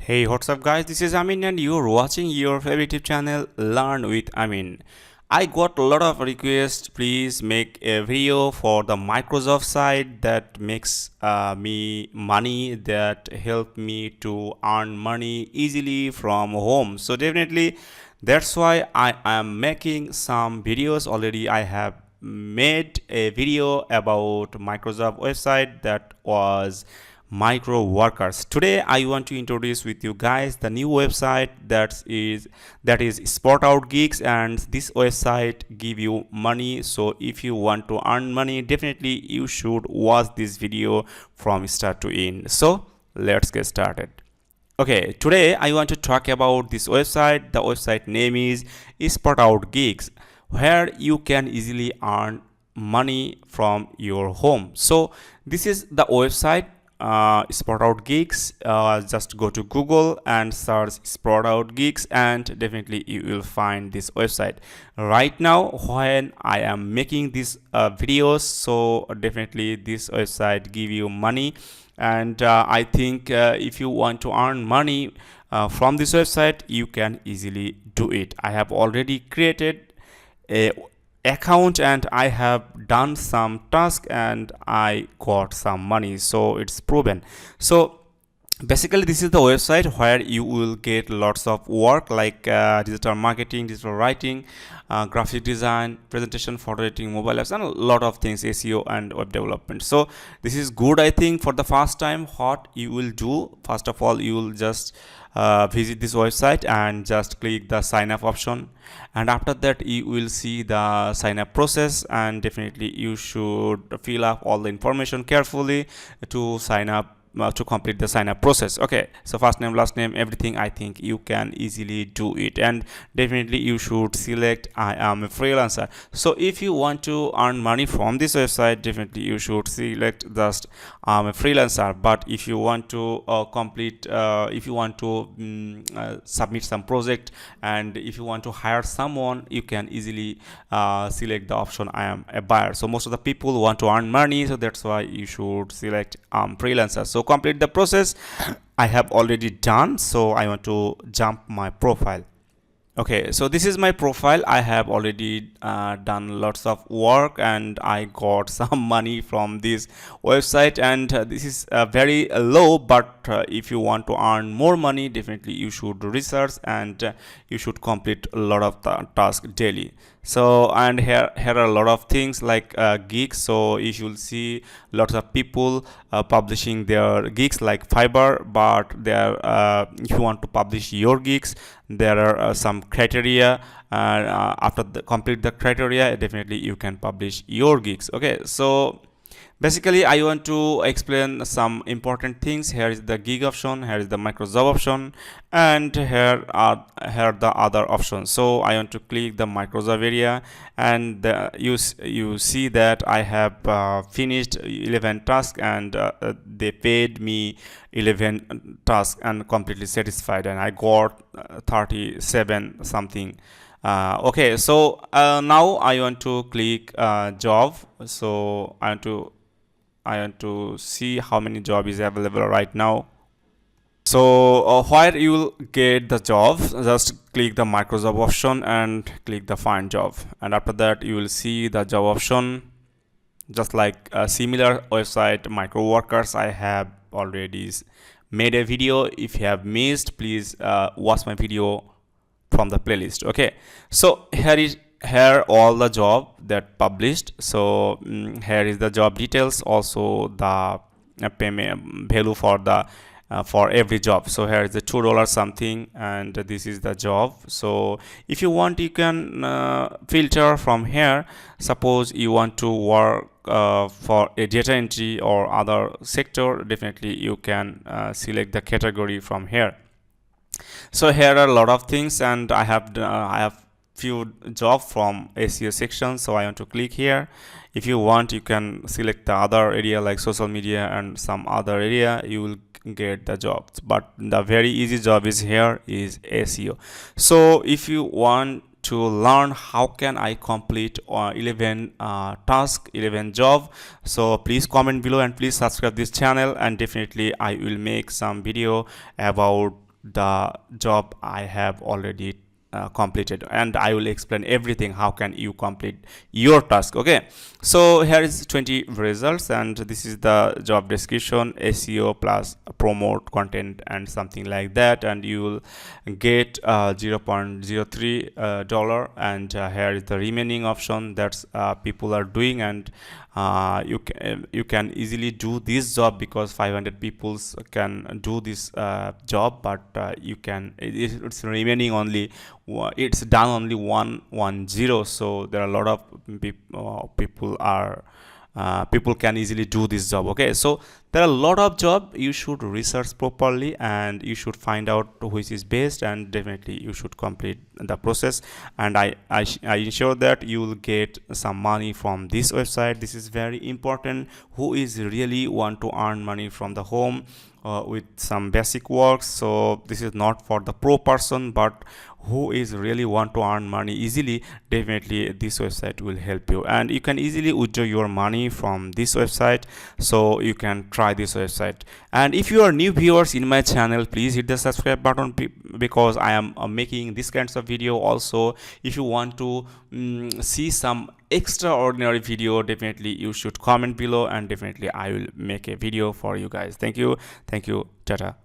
Hey, what's up, guys? This is Amin, and you're watching your favorite YouTube channel, Learn with Amin. I got a lot of requests. Please make a video for the Microsoft site that makes me money, that help me to earn money easily from home. So definitely, that's why I am making some videos. Already, I have made a video about Microsoft website that was micro workers. Today I want to introduce with you guys the new website that is SproutGigs, and this website give you money. So if you want to earn money, definitely you should watch this video from start to end. So let's get started. Okay, today I want to talk about this website. The website name is SproutGigs, where you can easily earn money from your home. So this is the website, SproutGigs. Just go to Google and search SproutGigs, and definitely you will find this website. Right now, when I am making these videos, so definitely this website give you money, and I think if you want to earn money from this website, you can easily do it. I have already created a account and I have done some task and I got some money, so it's proven. So basically this is the website where you will get lots of work like digital marketing, digital writing, graphic design, presentation, photo editing, mobile apps, and a lot of things, SEO and web development. So this is good. I think for the first time, what you will do, first of all, you will just visit this website and just click the sign up option, and after that you will see the sign up process, and definitely you should fill up all the information carefully to sign up, to complete the sign up process. Okay, so first name, last name, everything, I think you can easily do it, and definitely you should select I am a freelancer. So if you want to earn money from this website, definitely you should select just I'm a freelancer. But if you want to if you want to submit some project, and if you want to hire someone, you can easily select the option I am a buyer. So most of the people want to earn money, so that's why you should select freelancer. So complete the process I have already done, so I want to jump my profile. Okay, so this is my profile. I have already done lots of work and I got some money from this website, and this is very low, but if you want to earn more money, definitely you should research and you should complete a lot of the tasks daily. So, and here are a lot of things like gigs. So if you'll see lots of people publishing their gigs like Fiverr, but there if you want to publish your gigs, there are some criteria, and after complete the criteria, definitely you can publish your gigs. Okay, so basically I want to explain some important things. Here is the gig option, here is the Microsoft option, and here are the other options. So I want to click the Microsoft area, and you see that I have finished 11 tasks, and they paid me 11 tasks and completely satisfied, and I got 37 something. Okay, so now I want to click job. So I want to see how many job is available right now. So where you will get the job, just click the Microsoft option and click the find job, and after that you will see the job option. Just like a similar website, micro workers, I have already made a video. If you have missed, please watch my video from the playlist. Okay, so here all the job that published. So here is the job details, also the payment value for the for every job. So here is the $2 something, and this is the job. So if you want, you can filter from here. Suppose you want to work for a data entry or other sector, definitely you can select the category from here. So here are a lot of things, and I have few job from SEO section, so I want to click here. If you want, you can select the other area like social media and some other area, you will get the jobs, but the very easy job is here is SEO. So if you want to learn how can I complete 11 task, 11 job, so please comment below and please subscribe this channel, and definitely I will make some video about the job I have already completed, and I will explain everything how can you complete your task. Okay, so here is 20 results, and this is the job description, SEO plus promote content and something like that, and you will get 0.03 dollar. And here is the remaining option that people are doing, and you can easily do this job because 500 people can do this job, but it's remaining only, it's done only 110. So there are a lot of people can easily do this job. Okay, so there are a lot of job, you should research properly and you should find out which is best, and definitely you should complete the process. And I ensure that you will get some money from this website. This is very important. Who is really want to earn money from the home with some basic works? So this is not for the pro person, but who is really want to earn money easily, definitely this website will help you, and you can easily withdraw your money from this website. So you can try this website. And if you are new viewers in my channel, please hit the subscribe button because I am making this kinds of video. Also, if you want to see some extraordinary video, definitely you should comment below, and definitely I will make a video for you guys. Thank you, tata.